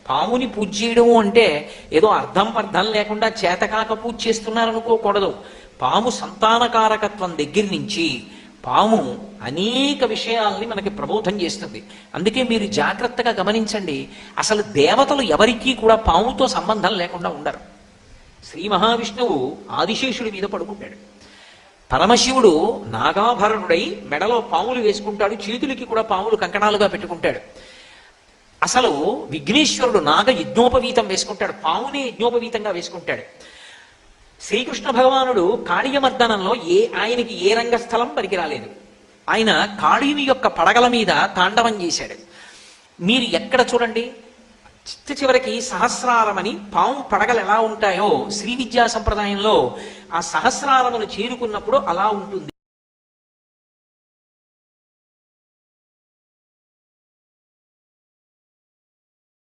పాముని పూజ చేయడం అంటే ఏదో అర్థం పర్థం లేకుండా చేతకాక పూజ చేస్తున్నారనుకోకూడదు. పాము సంతానకారకత్వం దగ్గర నుంచి పాము అనేక విషయాల్ని మనకి ప్రబోధం చేస్తుంది. అందుకే మీరు జాగ్రత్తగా గమనించండి, అసలు దేవతలు ఎవరికీ కూడా పాముతో సంబంధం లేకుండా ఉండరు. శ్రీ మహావిష్ణువు ఆదిశేషుడి మీద పడుకుంటాడు. పరమశివుడు నాగాభరణుడై మెడలో పాములు వేసుకుంటాడు, చేతులకి కూడా పాములు కంకణాలుగా పెట్టుకుంటాడు. అసలు విఘ్నేశ్వరుడు నాగ యజ్ఞోపవీతం వేసుకుంటాడు, పామునే యజ్ఞోపవీతంగా వేసుకుంటాడు. శ్రీకృష్ణ భగవానుడు కాళీయమర్దనంలో ఆయనకి ఏ రంగస్థలం పనికి రాలేదు. ఆయన కాళీని యొక్క పడగల మీద తాండవం చేశాడు. మీరు ఎక్కడ చూడండి, చివరికి సహస్రారమని పాము పడగలు ఎలా ఉంటాయో శ్రీ విద్యా సంప్రదాయంలో ఆ సహస్రారమును చేరుకున్నప్పుడు అలా ఉంటుంది.